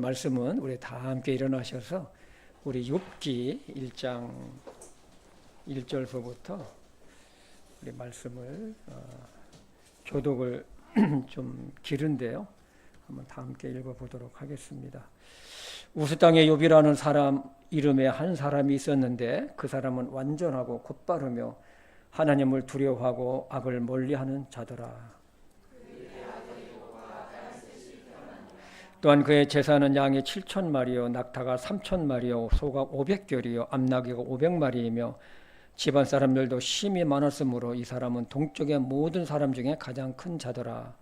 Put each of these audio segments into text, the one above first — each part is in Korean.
말씀은 우리 다 함께 일어나셔서 우리 욥기 1장 1절서부터 우리 말씀을 교독을 좀 길은데요. 한번 다 함께 읽어보도록 하겠습니다. 우스 땅에 욥이라는 사람 이름에 한 사람이 있었는데 그 사람은 완전하고 곧바르며 하나님을 두려워하고 악을 멀리하는 자더라. 또한 그의 제사는 양이 7,000마리요 낙타가 3,000마리요 소가 500결이요 암나귀가 500마리이며 집안 사람들도 심히 많았으므로 이 사람은 동쪽의 모든 사람 중에 가장 큰 자더라.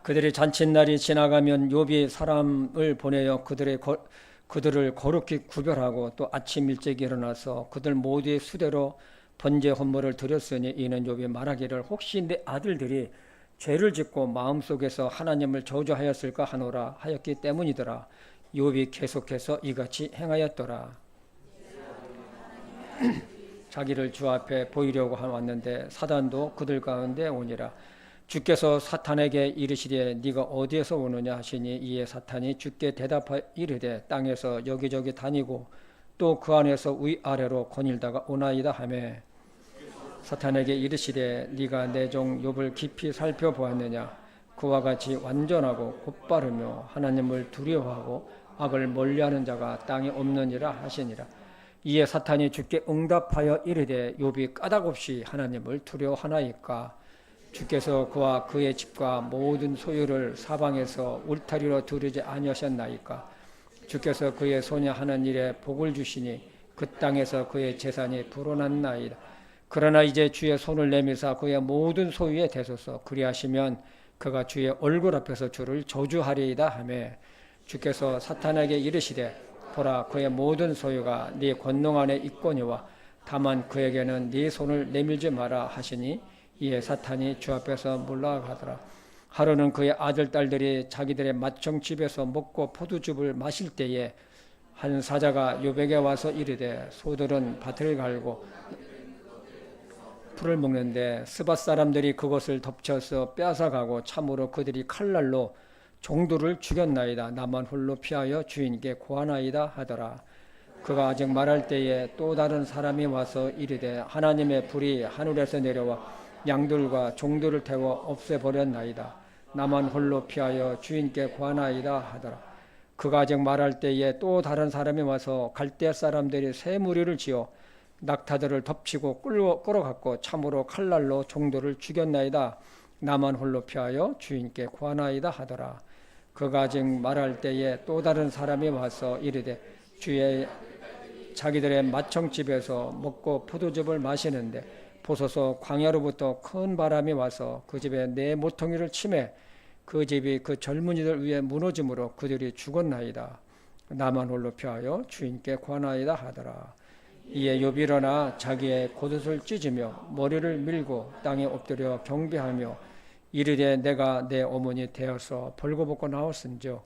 그들의 잔칫날이 지나가면 욥이 사람을 보내어 그들을 거룩히 구별하고 또 아침 일찍 일어나서 그들 모두의 수대로 번제 헌물을 드렸으니 이는 욥이 말하기를 혹시 내 아들들이 죄를 짓고 마음속에서 하나님을 저주하였을까 하노라 하였기 때문이더라. 욥이 계속해서 이같이 행하였더라. 자기를 주 앞에 보이려고 왔는데 사단도 그들 가운데 오니라. 주께서 사탄에게 이르시되 네가 어디에서 오느냐 하시니 이에 사탄이 주께 대답하여 이르되 땅에서 여기저기 다니고 또 그 안에서 위아래로 거닐다가 오나이다 하며 사탄에게 이르시되 네가 내 종 욥을 깊이 살펴보았느냐 그와 같이 완전하고 곧바르며 하나님을 두려워하고 악을 멀리하는 자가 땅에 없느니라 하시니라. 이에 사탄이 주께 응답하여 이르되 욥이 까닭없이 하나님을 두려워하나이까 주께서 그와 그의 집과 모든 소유를 사방에서 울타리로 두르지 아니하셨나이까 주께서 그의 손이 하는 일에 복을 주시니 그 땅에서 그의 재산이 불어났나이다. 그러나 이제 주의 손을 내미사 그의 모든 소유에 대소서 그리하시면 그가 주의 얼굴 앞에서 주를 저주하리이다 하며 주께서 사탄에게 이르시되 보라 그의 모든 소유가 네 권능 안에 있거니와 다만 그에게는 네 손을 내밀지 마라 하시니 이에 사탄이 주 앞에서 물러가더라. 하루는 그의 아들 딸들이 자기들의 맏형 집에서 먹고 포도즙을 마실 때에 한 사자가 욥에게 와서 이르되 소들은 밭을 갈고 풀을 먹는데 스밧 사람들이 그것을 덮쳐서 빼앗아가고 참으로 그들이 칼날로 종들을 죽였나이다. 나만 홀로 피하여 주인께 고하나이다 하더라. 그가 아직 말할 때에 또 다른 사람이 와서 이르되 하나님의 불이 하늘에서 내려와 양들과 종들을 태워 없애버렸나이다. 나만 홀로 피하여 주인께 구하나이다 하더라. 그가 아직 말할 때에 또 다른 사람이 와서 갈대 사람들이 새 무리를 지어 낙타들을 덮치고 끌어갔고 참으로 칼날로 종들을 죽였나이다. 나만 홀로 피하여 주인께 구하나이다 하더라. 그가 아직 말할 때에 또 다른 사람이 와서 이르되 주의 자기들의 맏형집에서 먹고 포도즙을 마시는데 보소서 광야로부터 큰 바람이 와서 그 집에 네 모퉁이를 치매 그 집이 그 젊은이들 위에 무너짐으로 그들이 죽었나이다. 나만 홀로 피하여 주인께 구하나이다 하더라. 이에 욥이 일어나 자기의 겉옷을 찢으며 머리를 밀고 땅에 엎드려 경배하며 이르되 내가 내 어머니 되어서 벌거벗고 나왔은즉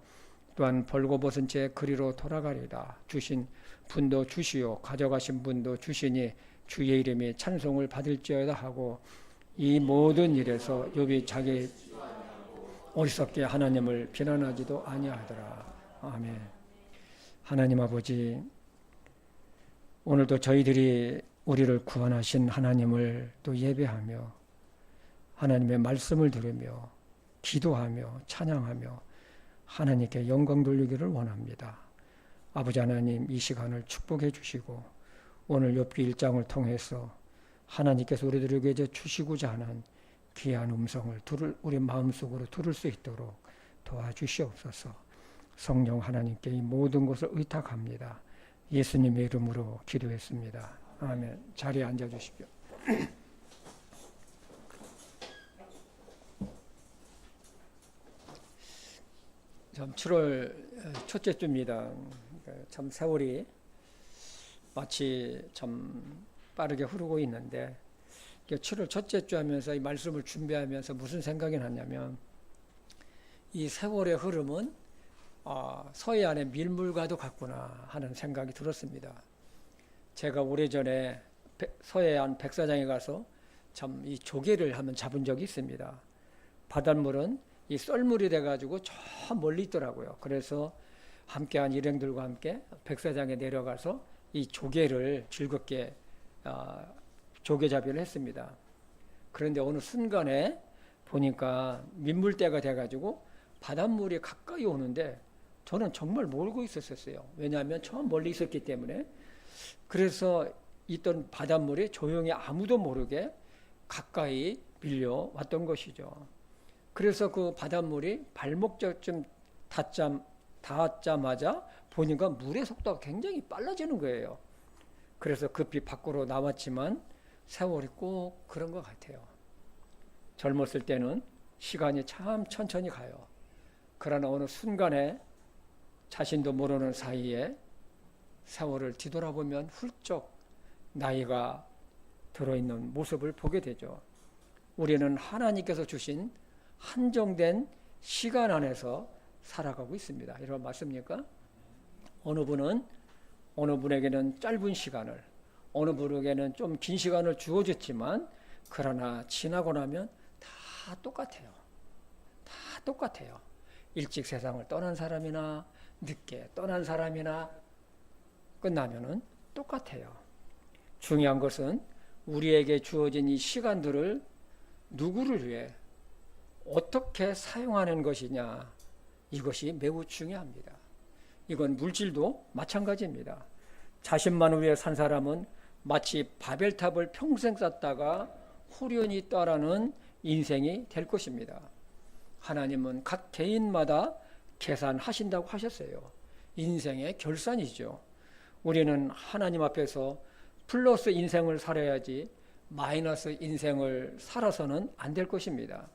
또한 벌거벗은 채 그리로 돌아가리다. 주신 분도 주시오 가져가신 분도 주시니 주의 이름이 찬송을 받을지어다 하고 이 모든 일에서 욥이 자기 어리석게 하나님을 비난하지도 아니하더라. 아멘. 하나님 아버지, 오늘도 저희들이 우리를 구원하신 하나님을 또 예배하며 하나님의 말씀을 들으며 기도하며 찬양하며 하나님께 영광 돌리기를 원합니다. 아버지 하나님, 이 시간을 축복해 주시고 오늘 욥기 1장을 통해서 하나님께서 우리들에게 이제 주시고자 하는 귀한 음성을 우리 마음속으로 들을 수 있도록 도와주시옵소서. 성령 하나님께 이 모든 것을 의탁합니다. 예수님의 이름으로 기도했습니다. 아멘. 자리에 앉아주십시오. 7월 첫째 주입니다. 참 세월이 마치 참 빠르게 흐르고 있는데 7월 첫째 주 하면서 이 말씀을 준비하면서 무슨 생각이 났냐면 이 세월의 흐름은 서해안의 밀물과도 같구나 하는 생각이 들었습니다. 제가 오래전에 서해안 백사장에 가서 참 이 조개를 한번 잡은 적이 있습니다. 바닷물은 이 썰물이 돼가지고 저 멀리 있더라고요. 그래서 함께한 일행들과 함께 백사장에 내려가서 이 조개를 즐겁게 조개잡이를 했습니다. 그런데 어느 순간에 보니까 민물대가 돼가지고 바닷물이 가까이 오는데 저는 정말 모르고 있었어요. 왜냐하면 처음 멀리 있었기 때문에. 그래서 있던 바닷물이 조용히 아무도 모르게 가까이 밀려왔던 것이죠. 그래서 그 바닷물이 발목적쯤 닿자마자 보니까 물의 속도가 굉장히 빨라지는 거예요. 그래서 급히 밖으로 나왔지만 세월이 꼭 그런 것 같아요. 젊었을 때는 시간이 참 천천히 가요. 그러나 어느 순간에 자신도 모르는 사이에 세월을 뒤돌아보면 훌쩍 나이가 들어있는 모습을 보게 되죠. 우리는 하나님께서 주신 한정된 시간 안에서 살아가고 있습니다. 이런 맞습니까? 어느 분에게는 짧은 시간을, 어느 분에게는 좀 긴 시간을 주어졌지만 그러나 지나고 나면 다 똑같아요. 다 똑같아요. 일찍 세상을 떠난 사람이나 늦게 떠난 사람이나 끝나면은 똑같아요. 중요한 것은 우리에게 주어진 이 시간들을 누구를 위해 어떻게 사용하는 것이냐, 이것이 매우 중요합니다. 이건 물질도 마찬가지입니다. 자신만을 위해 산 사람은 마치 바벨탑을 평생 쌓다가 후련히 떠나는 인생이 될 것입니다. 하나님은 각 개인마다 계산하신다고 하셨어요. 인생의 결산이죠. 우리는 하나님 앞에서 플러스 인생을 살아야지 마이너스 인생을 살아서는 안 될 것입니다.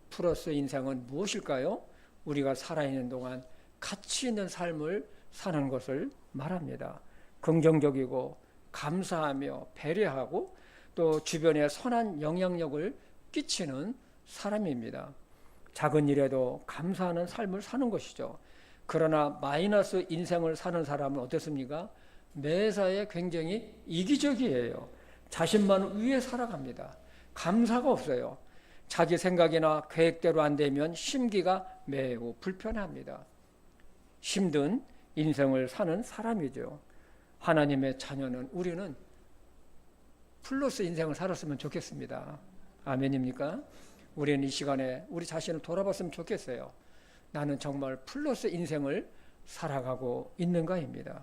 플러스 인생은 무엇일까요? 우리가 살아있는 동안 가치 있는 삶을 사는 것을 말합니다. 긍정적이고 감사하며 배려하고 또 주변에 선한 영향력을 끼치는 사람입니다. 작은 일에도 감사하는 삶을 사는 것이죠. 그러나 마이너스 인생을 사는 사람은 어떻습니까? 매사에 굉장히 이기적이에요. 자신만 위해 살아갑니다. 감사가 없어요. 자기 생각이나 계획대로 안 되면 심기가 매우 불편합니다. 힘든 인생을 사는 사람이죠. 하나님의 자녀는 우리는 플러스 인생을 살았으면 좋겠습니다. 아멘입니까? 우리는 이 시간에 우리 자신을 돌아봤으면 좋겠어요. 나는 정말 플러스 인생을 살아가고 있는가입니다.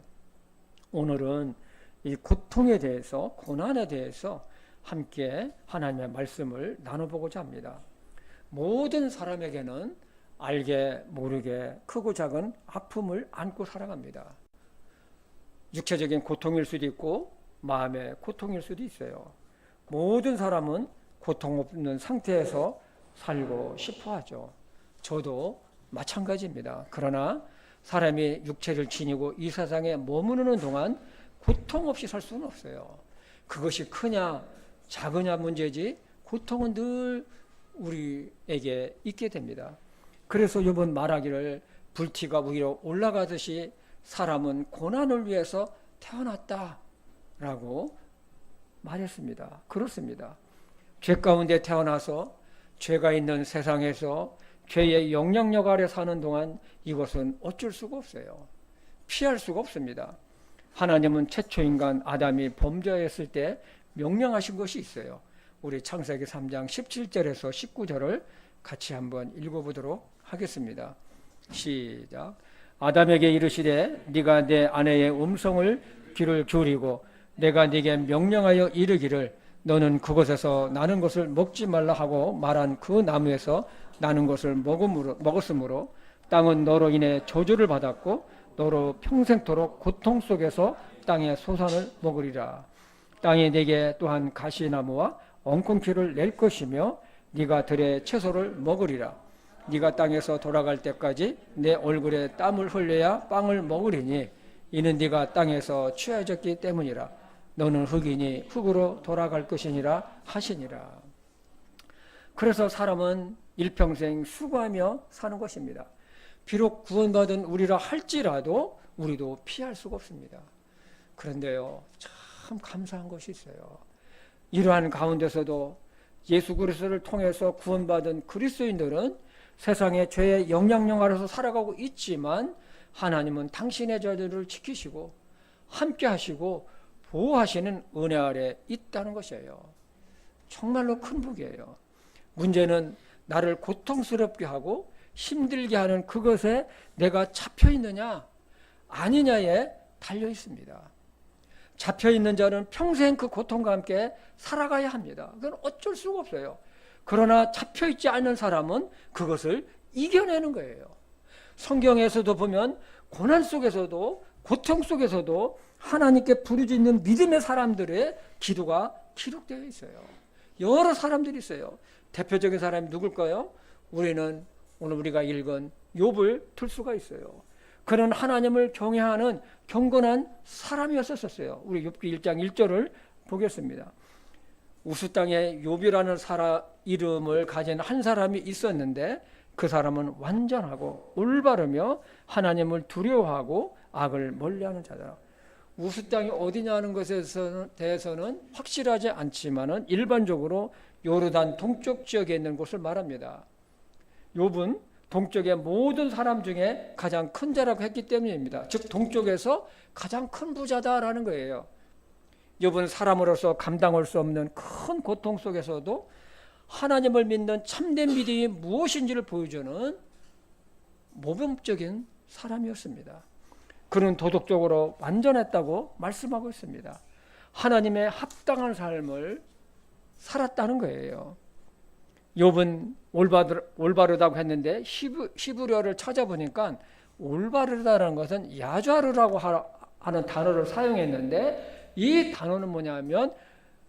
오늘은 이 고통에 대해서, 고난에 대해서 함께 하나님의 말씀을 나눠보고자 합니다. 모든 사람에게는 알게 모르게 크고 작은 아픔을 안고 살아갑니다. 육체적인 고통일 수도 있고 마음의 고통일 수도 있어요. 모든 사람은 고통 없는 상태에서 살고 싶어 하죠. 저도 마찬가지입니다. 그러나 사람이 육체를 지니고 이 세상에 머무르는 동안 고통 없이 살 수는 없어요. 그것이 크냐 작으냐 문제지 고통은 늘 우리에게 있게 됩니다. 그래서 이번 말하기를 불티가 위로 올라가듯이 사람은 고난을 위해서 태어났다라고 말했습니다. 그렇습니다. 죄 가운데 태어나서 죄가 있는 세상에서 죄의 영향력 아래 사는 동안 이것은 어쩔 수가 없어요. 피할 수가 없습니다. 하나님은 최초 인간 아담이 범죄했을 때 명령하신 것이 있어요. 우리 창세기 3장 17절에서 19절을 같이 한번 읽어보도록 하겠습니다. 시작. 아담에게 이르시되 네가 내 아내의 음성을 귀를 기울이고 내가 네게 명령하여 이르기를 너는 그곳에서 나는 것을 먹지 말라 하고 말한 그 나무에서 나는 것을 먹었으므로 땅은 너로 인해 저주를 받았고 너로 평생토록 고통 속에서 땅의 소산을 먹으리라. 땅이 네게 또한 가시나무와 엉겅퀴를 낼 것이며 네가 들의 채소를 먹으리라. 네가 땅에서 돌아갈 때까지 내 얼굴에 땀을 흘려야 빵을 먹으리니 이는 네가 땅에서 취해졌기 때문이라. 너는 흙이니 흙으로 돌아갈 것이니라 하시니라. 그래서 사람은 일평생 수고하며 사는 것입니다. 비록 구원받은 우리라 할지라도 우리도 피할 수가 없습니다. 그런데요, 참 감사한 것이 있어요. 이러한 가운데서도 예수 그리스도를 통해서 구원받은 그리스도인들은 세상의 죄의 영향력 아래서 살아가고 있지만 하나님은 당신의 자들을 지키시고 함께 하시고 보호하시는 은혜 아래 있다는 것이에요. 정말로 큰 복이에요. 문제는 나를 고통스럽게 하고 힘들게 하는 그것에 내가 잡혀 있느냐 아니냐에 달려 있습니다. 잡혀 있는 자는 평생 그 고통과 함께 살아가야 합니다. 그건 어쩔 수가 없어요. 그러나 잡혀 있지 않는 사람은 그것을 이겨내는 거예요. 성경에서도 보면 고난 속에서도 고통 속에서도 하나님께 부르짖는 믿음의 사람들의 기도가 기록되어 있어요. 여러 사람들이 있어요. 대표적인 사람이 누굴까요? 우리는 오늘 우리가 읽은 욥을 들 수가 있어요. 그는 하나님을 경외하는 경건한 사람이었었어요. 우리 욥기 1장 1절을 보겠습니다. 우스 땅에 욥이라는 이름을 가진 한 사람이 있었는데 그 사람은 완전하고 올바르며 하나님을 두려워하고 악을 멀리하는 자다. 우스 땅이 어디냐는 것에 대해서는 확실하지 않지만은 일반적으로 요르단 동쪽 지역에 있는 곳을 말합니다. 욥은 동쪽의 모든 사람 중에 가장 큰 자라고 했기 때문입니다. 즉 동쪽에서 가장 큰 부자다라는 거예요. 욥은 사람으로서 감당할 수 없는 큰 고통 속에서도 하나님을 믿는 참된 믿음이 무엇인지를 보여주는 모범적인 사람이었습니다. 그는 도덕적으로 완전했다고 말씀하고 있습니다. 하나님의 합당한 삶을 살았다는 거예요. 욥은 올바르다고 했는데 히브리어를 찾아보니까 올바르다는 것은 야좌르라고 하는 단어를 사용했는데 이 단어는 뭐냐면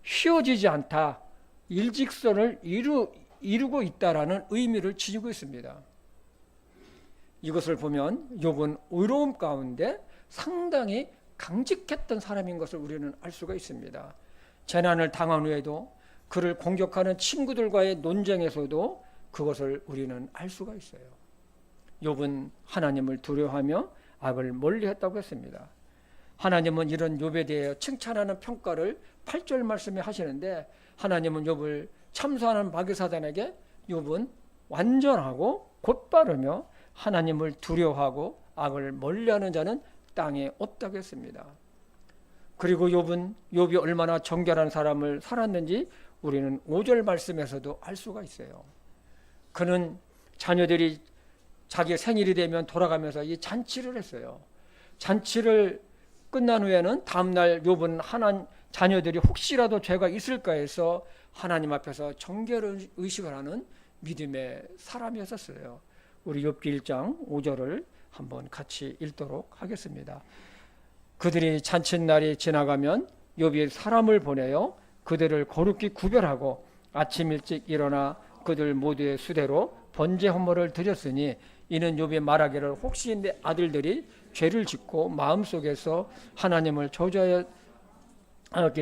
휘어지지 않다, 일직선을 이루고 있다라는 의미를 지니고 있습니다. 이것을 보면 욥은 의로움 가운데 상당히 강직했던 사람인 것을 우리는 알 수가 있습니다. 재난을 당한 후에도 그를 공격하는 친구들과의 논쟁에서도 그것을 우리는 알 수가 있어요. 욥은 하나님을 두려워하며 악을 멀리했다고 했습니다. 하나님은 이런 욥에 대해 칭찬하는 평가를 8절 말씀에 하시는데 하나님은 욥을 참소하는 마귀사단에게 욥은 완전하고 곧바르며 하나님을 두려워하고 악을 멀리하는 자는 땅에 없다고 했습니다. 그리고 욥이 얼마나 정결한 사람을 살았는지 우리는 5절 말씀에서도 알 수가 있어요. 그는 자녀들이 자기 생일이 되면 돌아가면서 이 잔치를 했어요. 잔치를 끝난 후에는 다음날 욥은 자녀들이 혹시라도 죄가 있을까 해서 하나님 앞에서 정결 의식을 하는 믿음의 사람이었어요. 우리 욥기 1장 5절을 한번 같이 읽도록 하겠습니다. 그들이 잔칫날이 지나가면 욥이 사람을 보내어 그들을 거룩히 구별하고 아침 일찍 일어나 그들 모두의 수대로 번제 헌물을 드렸으니 이는 욥이 말하기를 혹시 내 아들들이 죄를 짓고 마음속에서 하나님을 저주하였기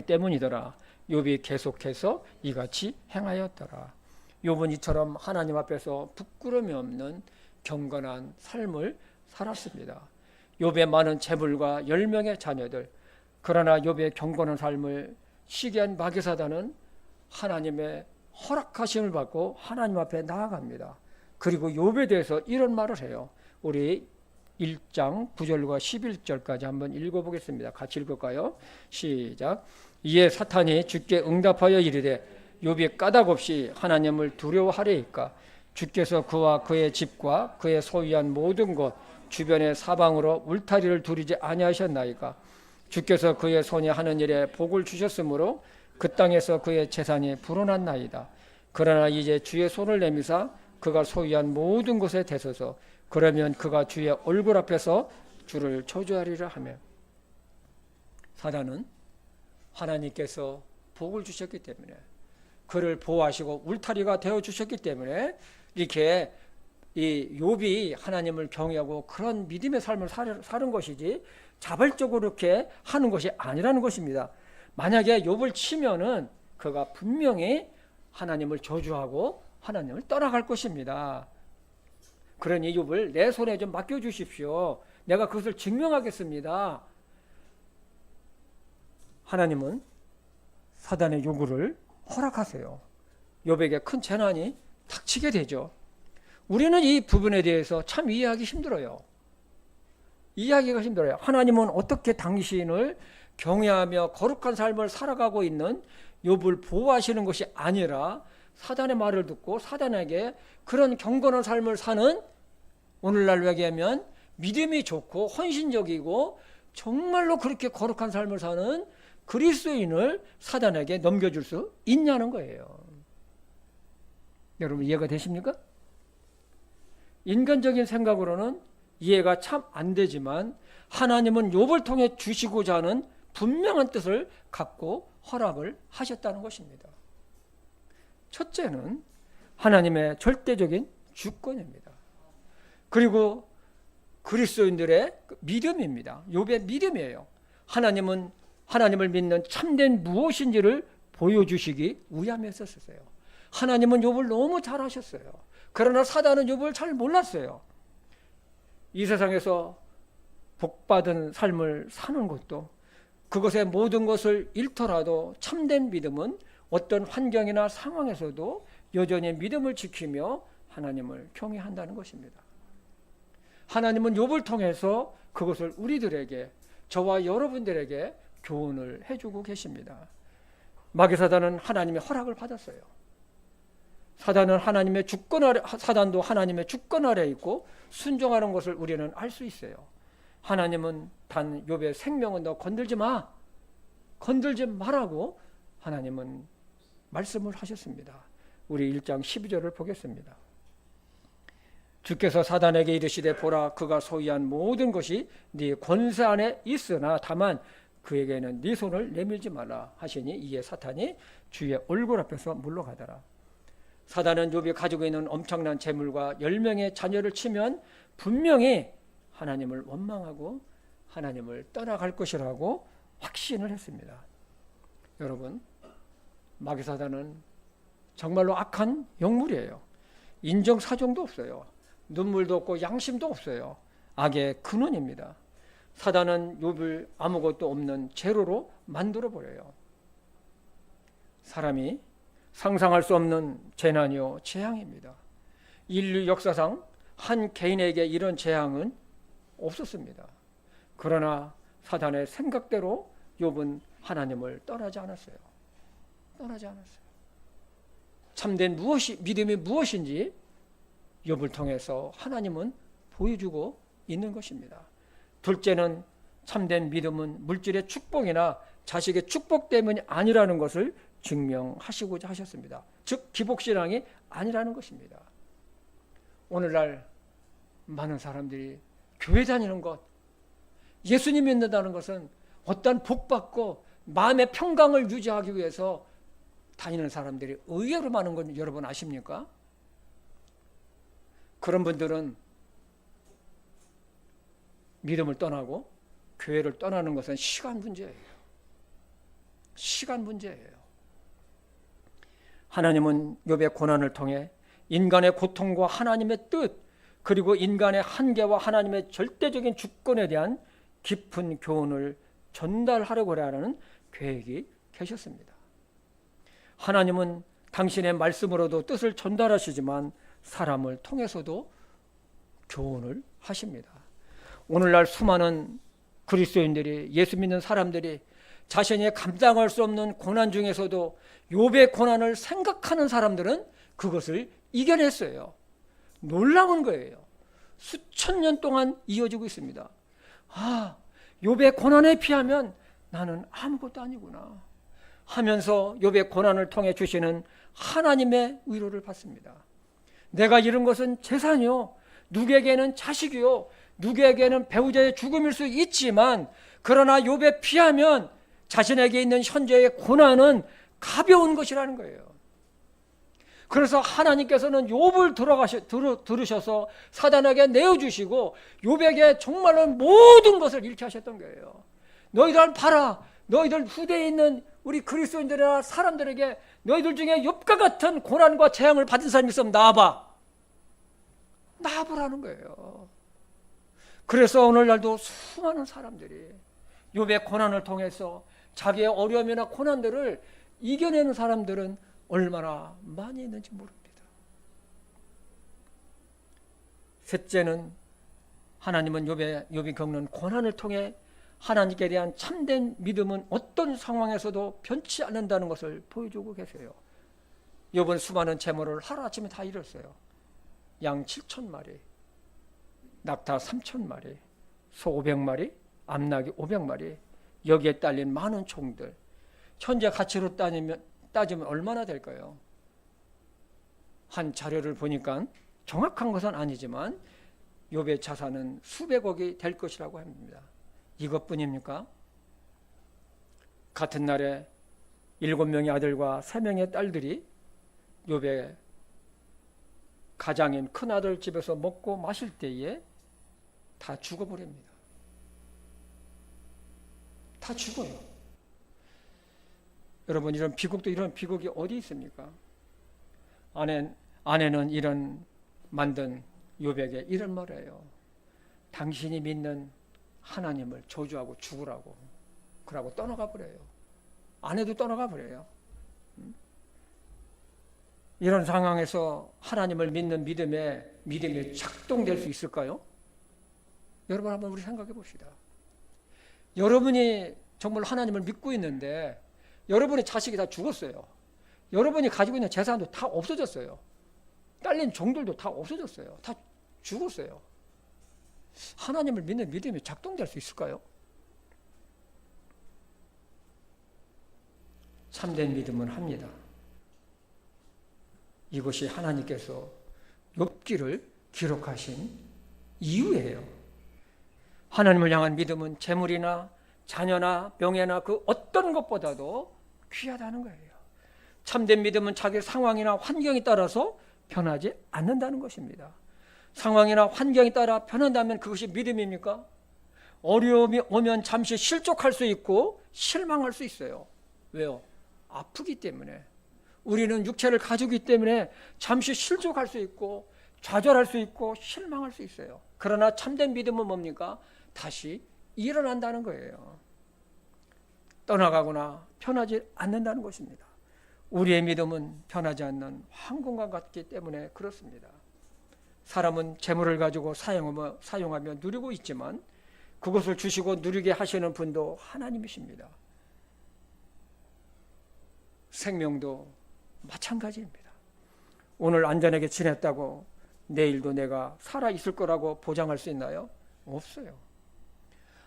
때문이더라. 욥이 계속해서 이같이 행하였더라. 욥은 이처럼 하나님 앞에서 부끄러움이 없는 경건한 삶을 살았습니다. 욥의 많은 재물과 10명의 자녀들, 그러나 욥의 경건한 삶을 시기한 마귀사단은 하나님의 허락하심을 받고 하나님 앞에 나아갑니다. 그리고 욥에 대해서 이런 말을 해요. 우리 1장 9절과 11절까지 한번 읽어보겠습니다. 같이 읽을까요? 시작. 이에 사탄이 주께 응답하여 이르되 욥이 까닭없이 하나님을 두려워하리이까 주께서 그와 그의 집과 그의 소유한 모든 것 주변의 사방으로 울타리를 두르지 아니하셨나이까 주께서 그의 손이 하는 일에 복을 주셨으므로 그 땅에서 그의 재산이 불어났나이다. 그러나 이제 주의 손을 내미사 그가 소유한 모든 것에 대소서 그러면 그가 주의 얼굴 앞에서 주를 저주하리라 하며 사단은 하나님께서 복을 주셨기 때문에 그를 보호하시고 울타리가 되어 주셨기 때문에 이렇게 이 욥이 하나님을 경외하고 그런 믿음의 삶을 사는 것이지 자발적으로 이렇게 하는 것이 아니라는 것입니다. 만약에 욥을 치면은 그가 분명히 하나님을 저주하고 하나님을 떠나갈 것입니다. 그러니 욥을 내 손에 좀 맡겨주십시오. 내가 그것을 증명하겠습니다. 하나님은 사단의 요구를 허락하세요. 욥에게 큰 재난이 닥치게 되죠. 우리는 이 부분에 대해서 참 이해하기 힘들어요. 이해하기가 힘들어요. 하나님은 어떻게 당신을 경외하며 거룩한 삶을 살아가고 있는 욥을 보호하시는 것이 아니라 사단의 말을 듣고 사단에게 그런 경건한 삶을 사는, 오늘날 얘기하면 믿음이 좋고 헌신적이고 정말로 그렇게 거룩한 삶을 사는 그리스도인을 사단에게 넘겨줄 수 있냐는 거예요. 여러분 이해가 되십니까? 인간적인 생각으로는 이해가 참 안 되지만 하나님은 욥을 통해 주시고자 하는 분명한 뜻을 갖고 허락을 하셨다는 것입니다. 첫째는 하나님의 절대적인 주권입니다. 그리고 그리스도인들의 믿음입니다. 욥의 믿음이에요. 하나님은 하나님을 믿는 참된 무엇인지를 보여주시기 위함이었었어요. 하나님은 욥을 너무 잘 아셨어요. 그러나 사단은 욥을 잘 몰랐어요. 이 세상에서 복받은 삶을 사는 것도, 그것의 모든 것을 잃더라도 참된 믿음은 어떤 환경이나 상황에서도 여전히 믿음을 지키며 하나님을 경외한다는 것입니다. 하나님은 욥을 통해서 그것을 우리들에게, 저와 여러분들에게 교훈을 해주고 계십니다. 마귀사단은 하나님의 허락을 받았어요. 사단도 하나님의 주권 아래 있고 순종하는 것을 우리는 알 수 있어요. 하나님은 단 욥의 생명은 너 건들지 마라고 하나님은 말씀을 하셨습니다. 우리 1장 12절을 보겠습니다. 주께서 사단에게 이르시되 보라 그가 소유한 모든 것이 네 권세 안에 있으나 다만 그에게는 네 손을 내밀지 말라 하시니 이에 사탄이 주의 얼굴 앞에서 물러가더라. 사단은 욥이 가지고 있는 엄청난 재물과 10명의 자녀를 치면 분명히 하나님을 원망하고 하나님을 떠나갈 것이라고 확신을 했습니다. 여러분, 마귀사단은 정말로 악한 영물이에요. 인정사정도 없어요. 눈물도 없고 양심도 없어요. 악의 근원입니다. 사단은 욥을 아무것도 없는 제로로 만들어버려요. 사람이 상상할 수 없는 재난이요 재앙입니다. 인류 역사상 한 개인에게 이런 재앙은 없었습니다. 그러나 사단의 생각대로 욥은 하나님을 떠나지 않았어요. 참된 믿음이 무엇인지 욥을 통해서 하나님은 보여주고 있는 것입니다. 둘째는 참된 믿음은 물질의 축복이나 자식의 축복 때문이 아니라는 것을 증명하시고자 하셨습니다. 즉 기복신앙이 아니라는 것입니다. 오늘날 많은 사람들이 교회 다니는 것, 예수님 믿는다는 것은 어떤 복받고 마음의 평강을 유지하기 위해서 다니는 사람들이 의외로 많은 건 여러분 아십니까? 그런 분들은 믿음을 떠나고 교회를 떠나는 것은 시간 문제예요. 하나님은 욥의 고난을 통해 인간의 고통과 하나님의 뜻, 그리고 인간의 한계와 하나님의 절대적인 주권에 대한 깊은 교훈을 전달하려고 하는 계획이 계셨습니다. 하나님은 당신의 말씀으로도 뜻을 전달하시지만 사람을 통해서도 교훈을 하십니다. 오늘날 수많은 그리스도인들이, 예수 믿는 사람들이 자신이 감당할 수 없는 고난 중에서도 욥의 고난을 생각하는 사람들은 그것을 이겨냈어요. 놀라운 거예요. 수천 년 동안 이어지고 있습니다. 욥의 고난에 비하면 나는 아무것도 아니구나 하면서 욥의 고난을 통해 주시는 하나님의 위로를 받습니다. 내가 잃은 것은 재산이요, 누구에게는 자식이요, 누구에게는 배우자의 죽음일 수 있지만 그러나 욥에 비하면 자신에게 있는 현재의 고난은 가벼운 것이라는 거예요. 그래서 하나님께서는 욥을 들으셔서 사단에게 내어주시고 욥에게 정말로 모든 것을 잃게 하셨던 거예요. 너희들 봐라, 너희들 후대에 있는 우리 그리스도인들이나 사람들에게 너희들 중에 욥과 같은 고난과 재앙을 받은 사람이 있으면 나와보라는 거예요. 그래서 오늘날도 수많은 사람들이 욥의 고난을 통해서 자기의 어려움이나 고난들을 이겨내는 사람들은 얼마나 많이 있는지 모릅니다. 셋째는 하나님은 욥이 겪는 고난을 통해 하나님께 대한 참된 믿음은 어떤 상황에서도 변치 않는다는 것을 보여주고 계세요. 욥은 수많은 재물을 하루아침에 다 잃었어요. 양 7,000마리, 낙타 3,000마리, 소 500마리, 암나귀 500마리, 여기에 딸린 많은 총들. 현재 가치로 따지면 얼마나 될까요? 한 자료를 보니까 정확한 것은 아니지만 욥의 자산은 수백억이 될 것이라고 합니다. 이것뿐입니까? 같은 날에 7명의 아들과 3명의 딸들이 욥의 가장인 큰아들 집에서 먹고 마실 때에 다 죽어버립니다. 다 죽어요. 여러분, 이런 비극이 어디 있습니까? 아내는 이런 만든 욥에게 이런 말이에요. 당신이 믿는 하나님을 저주하고 죽으라고. 그러고 떠나가 버려요. 아내도 떠나가 버려요. 이런 상황에서 하나님을 믿는 믿음이 작동될 수 있을까요? 여러분, 한번 우리 생각해 봅시다. 여러분이 정말 하나님을 믿고 있는데 여러분의 자식이 다 죽었어요. 여러분이 가지고 있는 재산도 다 없어졌어요. 딸린 종들도 다 없어졌어요. 다 죽었어요. 하나님을 믿는 믿음이 작동될 수 있을까요? 참된 믿음은 합니다. 이것이 하나님께서 욥기를 기록하신 이유예요. 하나님을 향한 믿음은 재물이나 자녀나 명예나 그 어떤 것보다도 귀하다는 거예요. 참된 믿음은 자기 상황이나 환경에 따라서 변하지 않는다는 것입니다. 상황이나 환경에 따라 변한다면 그것이 믿음입니까? 어려움이 오면 잠시 실족할 수 있고 실망할 수 있어요. 왜요? 아프기 때문에. 우리는 육체를 가지고 있기 때문에 잠시 실족할 수 있고 좌절할 수 있고 실망할 수 있어요. 그러나 참된 믿음은 뭡니까? 다시 일어난다는 거예요. 떠나가거나 편하지 않는다는 것입니다. 우리의 믿음은 변하지 않는 황금과 같기 때문에 그렇습니다. 사람은 재물을 가지고 사용하며 누리고 있지만 그것을 주시고 누리게 하시는 분도 하나님이십니다. 생명도 마찬가지입니다. 오늘 안전하게 지냈다고 내일도 내가 살아있을 거라고 보장할 수 있나요? 없어요.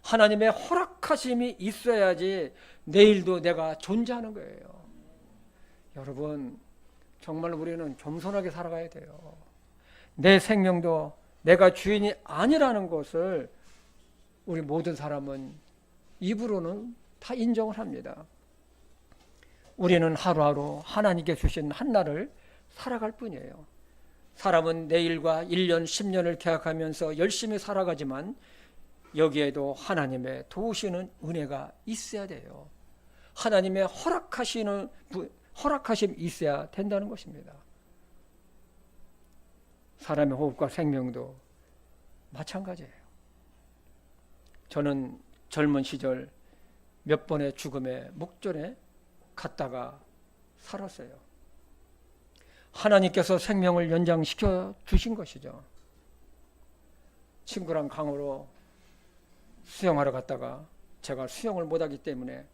하나님의 허락하심이 있어야지 내일도 내가 존재하는 거예요. 여러분, 정말 우리는 겸손하게 살아가야 돼요. 내 생명도 내가 주인이 아니라는 것을 우리 모든 사람은 입으로는 다 인정을 합니다. 우리는 하루하루 하나님께 주신 한날을 살아갈 뿐이에요. 사람은 내일과 1년, 10년을 계약하면서 열심히 살아가지만 여기에도 하나님의 도우시는 은혜가 있어야 돼요. 하나님의 허락하심이 있어야 된다는 것입니다. 사람의 호흡과 생명도 마찬가지예요. 저는 젊은 시절 몇 번의 죽음의 목전에 갔다가 살았어요. 하나님께서 생명을 연장시켜 주신 것이죠. 친구랑 강으로 수영하러 갔다가 제가 수영을 못하기 때문에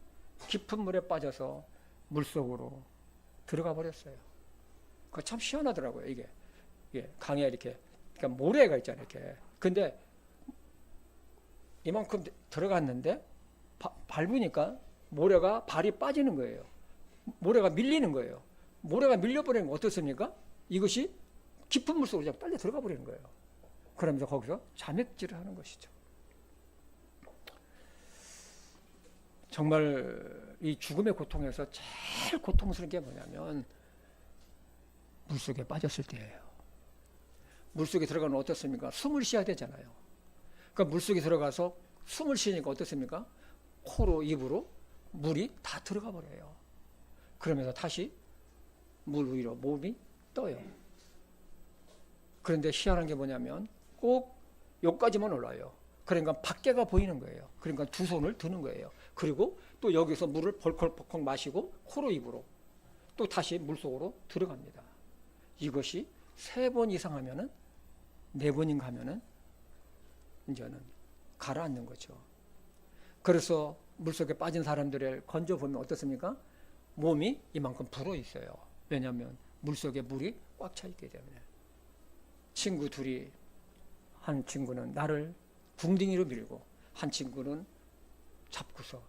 깊은 물에 빠져서 물속으로 들어가 버렸어요. 그거 참 시원하더라고요. 이게 강에 이렇게, 그러니까 모래가 있잖아요. 이렇게. 근데 이만큼 들어갔는데 밟으니까 모래가 발이 빠지는 거예요. 모래가 밀리는 거예요. 모래가 밀려버리는 거 어떻습니까? 이것이 깊은 물속으로 그냥 빨리 들어가 버리는 거예요. 그러면서 거기서 자맥질을 하는 것이죠. 정말 이 죽음의 고통에서 제일 고통스러운 게 뭐냐면 물속에 빠졌을 때예요. 물속에 들어가면 어떻습니까? 숨을 쉬어야 되잖아요. 그러니까 물속에 들어가서 숨을 쉬니까 어떻습니까? 코로 입으로 물이 다 들어가 버려요. 그러면서 다시 물 위로 몸이 떠요. 그런데 희한한 게 뭐냐면 꼭 여기까지만 올라요. 그러니까 밖에가 보이는 거예요. 그러니까 두 손을 드는 거예요. 그리고 또 여기서 물을 벌컥벌컥 마시고 코로 입으로 또 다시 물속으로 들어갑니다. 이것이 3번 이상 하면은 4번인가 하면은 이제는 가라앉는 거죠. 그래서 물속에 빠진 사람들을 건져보면 어떻습니까? 몸이 이만큼 불어 있어요. 왜냐하면 물속에 물이 꽉 차 있기 때문에. 친구 둘이, 한 친구는 나를 궁둥이로 밀고 한 친구는 잡고서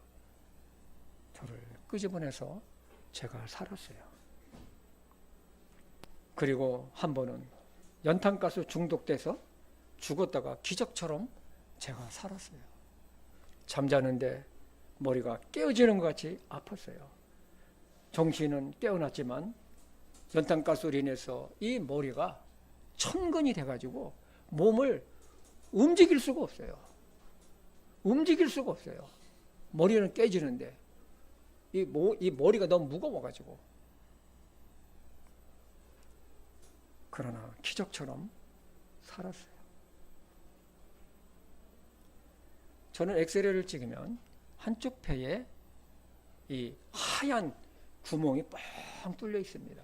저를 끄집어내서 제가 살았어요. 그리고 한 번은 연탄가스 중독돼서 죽었다가 기적처럼 제가 살았어요. 잠자는데 머리가 깨어지는 것 같이 아팠어요. 정신은 깨어났지만 연탄가스로 인해서 이 머리가 천근이 돼가지고 몸을 움직일 수가 없어요. 움직일 수가 없어요. 머리는 깨지는데 이 머리가 너무 무거워가지고. 그러나 기적처럼 살았어요. 저는 엑스레이를 찍으면 한쪽 폐에 이 하얀 구멍이 뻥 뚫려 있습니다.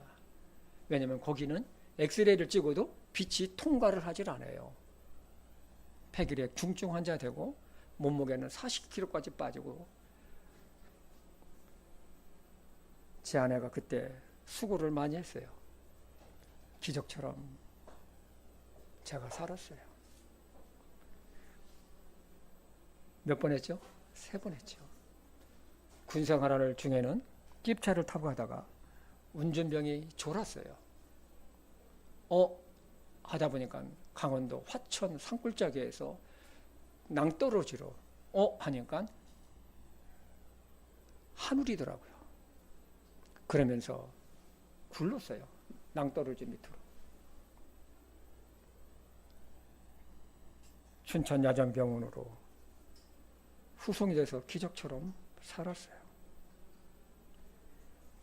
왜냐하면 거기는 엑스레이를 찍어도 빛이 통과를 하질 않아요. 폐결핵 중증 환자 되고 몸무게는 40kg까지 빠지고, 제 아내가 그때 수고를 많이 했어요. 기적처럼 제가 살았어요. 몇 번 했죠? 3번 했죠. 군생활 중에는 깁차를 타고 가다가 운전병이 졸았어요. 하다 보니까 강원도 화천 산골짜기에서 낭떠러지로 하니까 하늘이더라고요. 그러면서 굴렀어요. 낭떠러지 밑으로. 춘천 야전병원으로 후송이 돼서 기적처럼 살았어요.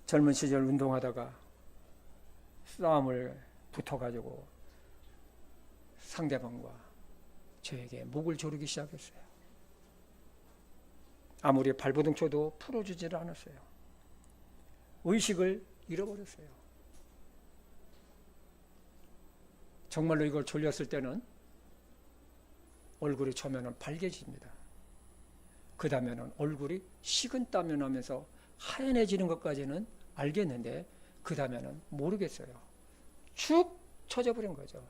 젊은 시절 운동하다가 싸움을 붙어가지고 상대방과 저에게 목을 조르기 시작했어요. 아무리 발버둥 쳐도 풀어주지를 않았어요. 의식을 잃어버렸어요. 정말로 이걸 졸렸을 때는 얼굴이 처음에는 빨개집니다. 그 다음에는 얼굴이 식은땀이 나면서 하얀해지는 것까지는 알겠는데 그 다음에는 모르겠어요. 축 처져버린 거죠.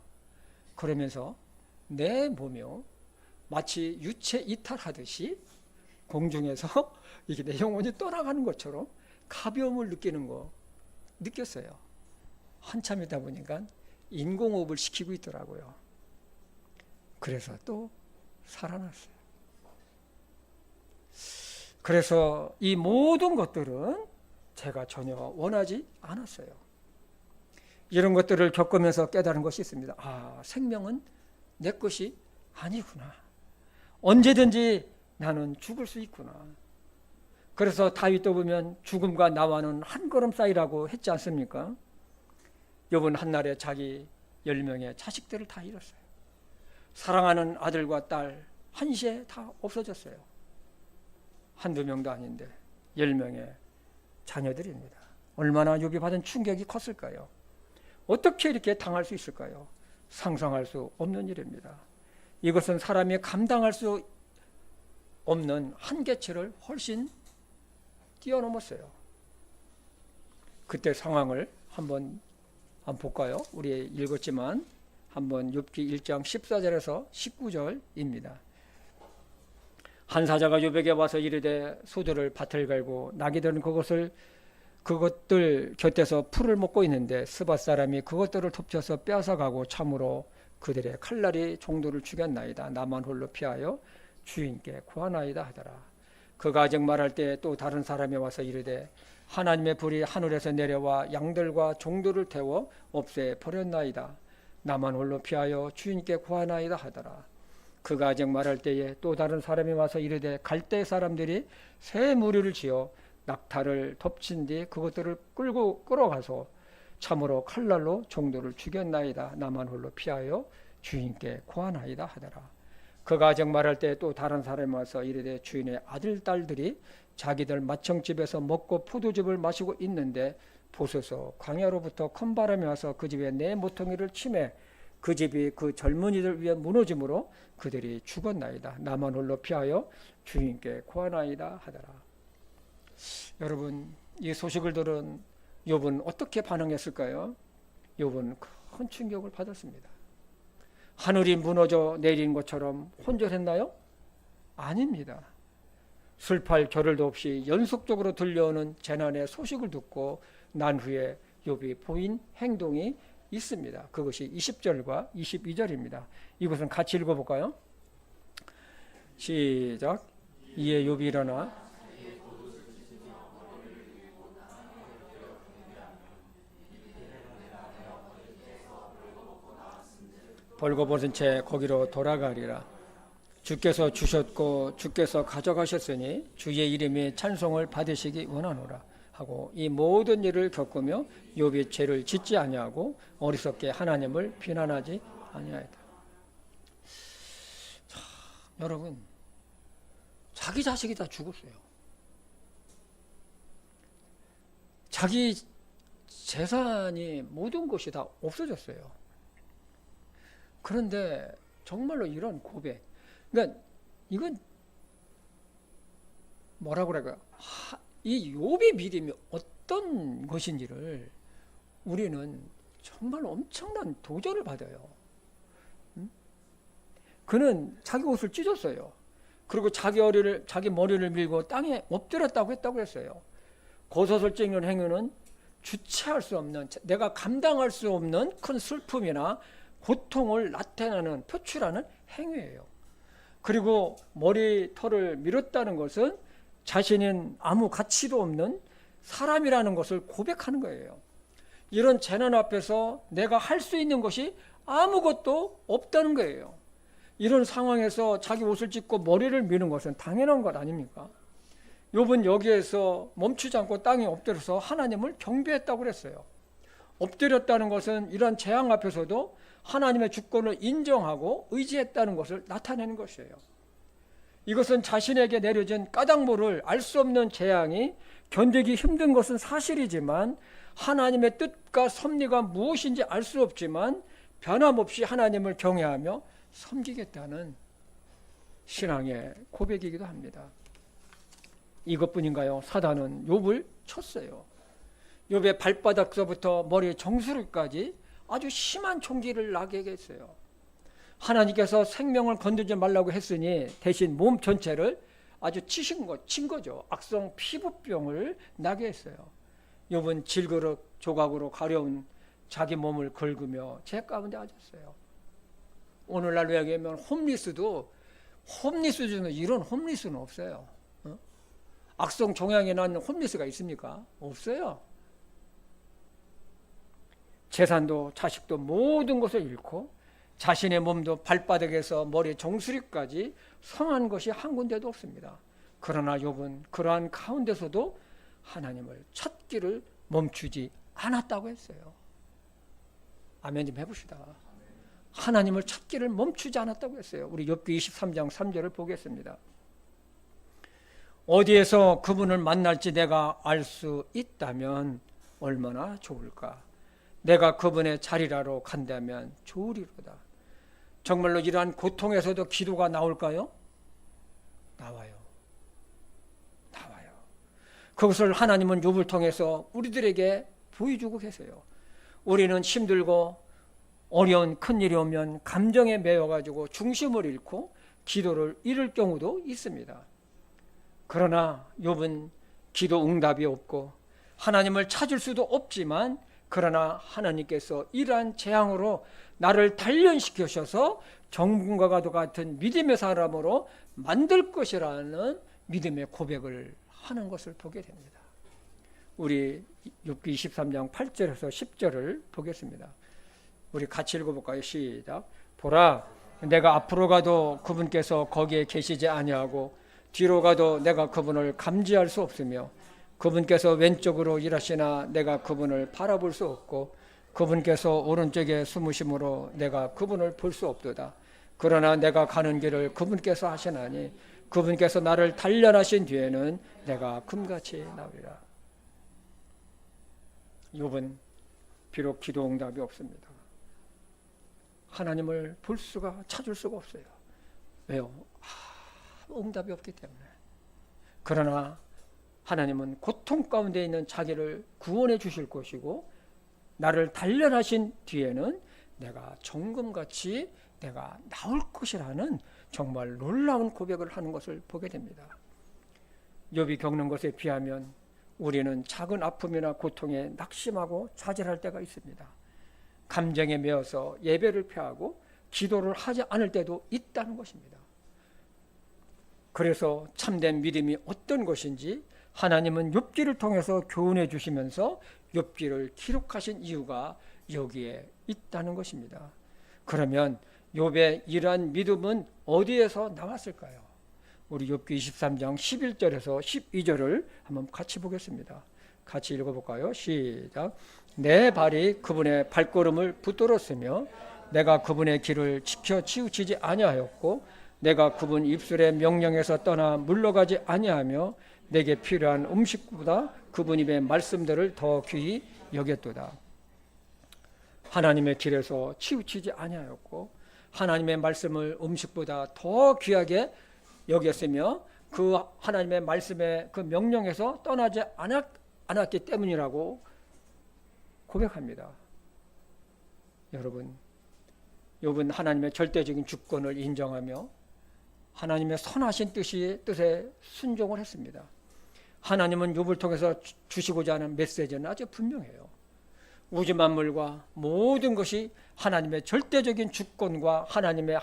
그러면서 내 몸이 마치 유체 이탈하듯이 공중에서 이게 내 영혼이 떠나가는 것처럼 가벼움을 느꼈어요. 한참이다 보니까 인공호흡을 시키고 있더라고요. 그래서 또 살아났어요. 그래서 이 모든 것들은 제가 전혀 원하지 않았어요. 이런 것들을 겪으면서 깨달은 것이 있습니다. 생명은 내 것이 아니구나. 언제든지 나는 죽을 수 있구나. 그래서 다윗도 보면 죽음과 나와는 한 걸음 사이라고 했지 않습니까? 욥은 한날에 자기 10명의 자식들을 다 잃었어요. 사랑하는 아들과 딸 한시에 다 없어졌어요. 한두 명도 아닌데 10명의 자녀들입니다. 얼마나 욥이 받은 충격이 컸을까요? 어떻게 이렇게 당할 수 있을까요? 상상할 수 없는 일입니다. 이것은 사람이 감당할 수 없는 한계치를 훨씬 뛰어넘었어요. 그때 상황을 한번 볼까요? 우리 읽었지만 한번 욥기 1장 14절에서 19절입니다. 한 사자가 욥에게 와서 이르되 소들을 밭을 갈고 나귀들은 그것들 곁에서 풀을 먹고 있는데 스밧 사람이 그것들을 덮쳐서 빼앗아가고 참으로 그들의 칼날이 종도를 죽였나이다. 나만 홀로 피하여 주인께 구하나이다 하더라. 그가 아직 말할 때 또 다른 사람이 와서 이르되 하나님의 불이 하늘에서 내려와 양들과 종들을 태워 없애 버렸나이다. 나만 홀로 피하여 주인께 구하나이다 하더라. 그가 아직 말할 때에 또 다른 사람이 와서 이르되 갈대 사람들이 새 무리를 지어 낙타를 덮친 뒤 그것들을 끌어가서 참으로 칼날로 종도를 죽였나이다. 나만 홀로 피하여 주인께 구하나이다 하더라. 그가 아직 말할 때 또 다른 사람이 와서 이르되 주인의 아들 딸들이 자기들 맏형집에서 먹고 포도즙을 마시고 있는데 보소서 광야로부터 큰 바람이 와서 그 집에 내 모퉁이를 치매 그 집이 그 젊은이들 위에 무너짐으로 그들이 죽었나이다. 나만 홀로 피하여 주인께 구하나이다 하더라. 여러분, 이 소식을 들은 욥은 어떻게 반응했을까요? 욥은 큰 충격을 받았습니다. 하늘이 무너져 내린 것처럼 혼절했나요? 아닙니다. 슬퍼할 겨를도 없이 연속적으로 들려오는 재난의 소식을 듣고 난 후에 욥이 보인 행동이 있습니다. 그것이 20절과 22절입니다. 이것은 같이 읽어볼까요? 시작. 이에 욥이 일어나 벌거벗은 채 거기로 돌아가리라. 주께서 주셨고 주께서 가져가셨으니 주의 이름이 찬송을 받으시기 원하노라 하고 이 모든 일을 겪으며 욥이 죄를 짓지 아니하고 어리석게 하나님을 비난하지 아니하였다. 자, 여러분, 자기 자식이 다 죽었어요. 자기 재산이 모든 것이 다 없어졌어요. 그런데 정말로 이런 고백, 그러니까 이건 뭐라고 그럴까요? 이 욥의 믿음이 어떤 것인지를 우리는 정말 엄청난 도전을 받아요. 그는 자기 옷을 찢었어요. 그리고 자기 머리를 밀고 땅에 엎드렸다고 했다고 했어요. 고소설적인 행위는 주체할 수 없는, 내가 감당할 수 없는 큰 슬픔이나 고통을 나타내는, 표출하는 행위예요. 그리고 머리털을 밀었다는 것은 자신은 아무 가치도 없는 사람이라는 것을 고백하는 거예요. 이런 재난 앞에서 내가 할 수 있는 것이 아무것도 없다는 거예요. 이런 상황에서 자기 옷을 찢고 머리를 미는 것은 당연한 것 아닙니까? 욥은 여기에서 멈추지 않고 땅에 엎드려서 하나님을 경배했다고 그랬어요. 엎드렸다는 것은 이런 재앙 앞에서도 하나님의 주권을 인정하고 의지했다는 것을 나타내는 것이에요. 이것은 자신에게 내려진 까닭모를 알 수 없는 재앙이 견디기 힘든 것은 사실이지만 하나님의 뜻과 섭리가 무엇인지 알 수 없지만 변함없이 하나님을 경외하며 섬기겠다는 신앙의 고백이기도 합니다. 이것뿐인가요? 사단은 욥을 쳤어요. 욥의 발바닥서부터 머리 정수리까지 아주 심한 총기를 나게 했어요. 하나님께서 생명을 건드리지 말라고 했으니 대신 몸 전체를 아주 친 거죠. 악성 피부병을 나게 했어요. 욥은 질그릇 조각으로 가려운 자기 몸을 긁으며 죄 가운데 앉았어요. 오늘날로 얘기하면 홈리스 중에 이런 홈리스는 없어요. 악성 종양이 난 홈리스가 있습니까? 없어요. 재산도 자식도 모든 것을 잃고 자신의 몸도 발바닥에서 머리 정수리까지 성한 것이 한 군데도 없습니다. 그러나 욥은 그러한 가운데서도 하나님을 찾기를 멈추지 않았다고 했어요. 아멘 좀 해봅시다. 하나님을 찾기를 멈추지 않았다고 했어요. 우리 욥기 23장 3절을 보겠습니다. 어디에서 그분을 만날지 내가 알 수 있다면 얼마나 좋을까. 내가 그분의 자리라로 간다면 좋으리로다. 정말로 이러한 고통에서도 기도가 나올까요? 나와요. 그것을 하나님은 욥을 통해서 우리들에게 보여주고 계세요. 우리는 힘들고 어려운 큰일이 오면 감정에 매여가지고 중심을 잃고 기도를 잃을 경우도 있습니다. 그러나 욥은 기도 응답이 없고 하나님을 찾을 수도 없지만 그러나 하나님께서 이러한 재앙으로 나를 단련시키셔서 정금과 같은 믿음의 사람으로 만들 것이라는 믿음의 고백을 하는 것을 보게 됩니다. 우리 욥기 23장 8절에서 10절을 보겠습니다. 우리 같이 읽어볼까요? 시작. 보라, 내가 앞으로 가도 그분께서 거기에 계시지 아니하고 뒤로 가도 내가 그분을 감지할 수 없으며 그분께서 왼쪽으로 일하시나 내가 그분을 바라볼 수 없고 그분께서 오른쪽에 숨으심으로 내가 그분을 볼 수 없도다. 그러나 내가 가는 길을 그분께서 하시나니 그분께서 나를 단련하신 뒤에는 내가 금같이 나오리라. 욥은 비록 기도 응답이 없습니다. 하나님을 볼 수가 찾을 수가 없어요. 왜요? 응답이 없기 때문에. 그러나 하나님은 고통 가운데 있는 자기를 구원해 주실 것이고 나를 단련하신 뒤에는 내가 정금같이 내가 나올 것이라는 정말 놀라운 고백을 하는 것을 보게 됩니다. 욥이 겪는 것에 비하면 우리는 작은 아픔이나 고통에 낙심하고 좌절할 때가 있습니다. 감정에 매여서 예배를 피하고 기도를 하지 않을 때도 있다는 것입니다. 그래서 참된 믿음이 어떤 것인지 하나님은 욥기를 통해서 교훈해 주시면서 욥기를 기록하신 이유가 여기에 있다는 것입니다. 그러면 욥의 이러한 믿음은 어디에서 나왔을까요? 우리 욥기 23장 11절에서 12절을 한번 같이 보겠습니다. 같이 읽어볼까요? 시작. 내 발이 그분의 발걸음을 붙들었으며 내가 그분의 길을 지켜 치우치지 아니하였고 내가 그분 입술의 명령에서 떠나 물러가지 아니하며 내게 필요한 음식보다 그분 입의 말씀들을 더 귀히 여겼도다. 하나님의 길에서 치우치지 아니하였고 하나님의 말씀을 음식보다 더 귀하게 여겼으며 그 하나님의 말씀의 그 명령에서 떠나지 않았기 때문이라고 고백합니다. 여러분, 욥은 하나님의 절대적인 주권을 인정하며 하나님의 선하신 뜻에 순종을 했습니다. 하나님은 욥을 통해서 주시고자 하는 메시지는 아주 분명해요. 우주 만물과 모든 것이 하나님의 절대적인 주권과 하나님의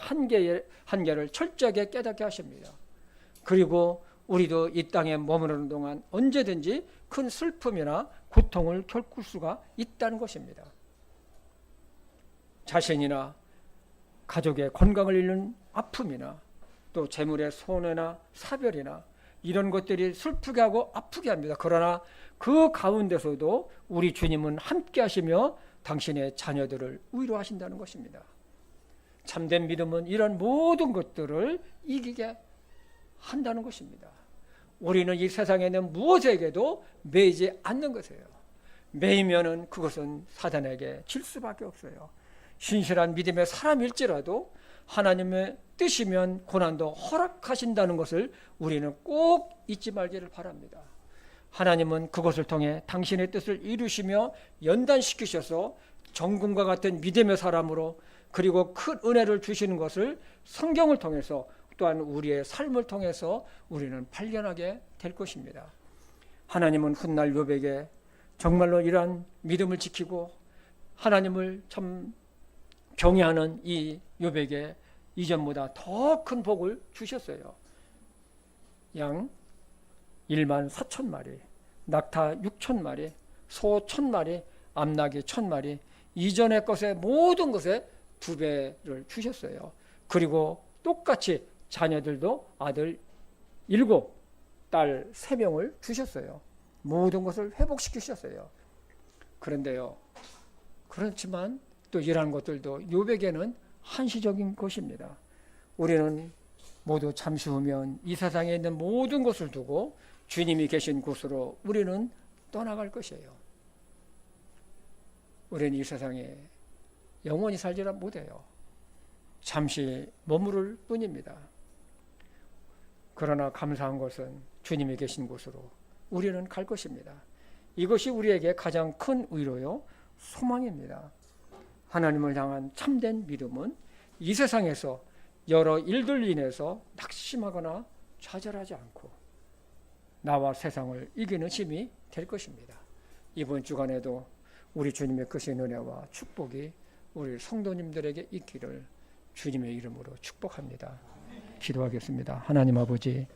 한계를 철저하게 깨닫게 하십니다. 그리고 우리도 이 땅에 머무르는 동안 언제든지 큰 슬픔이나 고통을 겪을 수가 있다는 것입니다. 자신이나 가족의 건강을 잃는 아픔이나 또 재물의 손해나 사별이나 이런 것들이 슬프게 하고 아프게 합니다. 그러나 그 가운데서도 우리 주님은 함께 하시며 당신의 자녀들을 위로하신다는 것입니다. 참된 믿음은 이런 모든 것들을 이기게 한다는 것입니다. 우리는 이 세상에 있는 무엇에게도 매이지 않는 것이에요. 매이면은 그것은 사단에게 질 수밖에 없어요. 신실한 믿음의 사람일지라도 하나님의 뜻이면 고난도 허락하신다는 것을 우리는 꼭 잊지 말기를 바랍니다. 하나님은 그것을 통해 당신의 뜻을 이루시며 연단시키셔서 정금과 같은 믿음의 사람으로 그리고 큰 은혜를 주시는 것을 성경을 통해서 또한 우리의 삶을 통해서 우리는 발견하게 될 것입니다. 하나님은 훗날 욥에게 정말로 이러한 믿음을 지키고 하나님을 참 경외하는 이 욥에게 이전보다 더 큰 복을 주셨어요. 양 1만 4천 마리, 낙타 6천 마리, 소 1,000마리, 암나귀 1,000마리, 이전의 것의 모든 것에 2배를 주셨어요. 그리고 똑같이 자녀들도 아들 7, 딸 3명을 주셨어요. 모든 것을 회복시키셨어요. 그런데요, 그렇지만 또 이러한 것들도 욥에게는 한시적인 것입니다. 우리는 모두 잠시 후면 이 세상에 있는 모든 것을 두고 주님이 계신 곳으로 우리는 떠나갈 것이에요. 우리는 이 세상에 영원히 살지는 못해요. 잠시 머무를 뿐입니다. 그러나 감사한 것은 주님이 계신 곳으로 우리는 갈 것입니다. 이것이 우리에게 가장 큰 위로요, 소망입니다. 하나님을 향한 참된 믿음은 이 세상에서 여러 일들 인해서 낙심하거나 좌절하지 않고 나와 세상을 이기는 힘이 될 것입니다. 이번 주간에도 우리 주님의 크신 은혜와 축복이 우리 성도님들에게 있기를 주님의 이름으로 축복합니다. 기도하겠습니다. 하나님 아버지,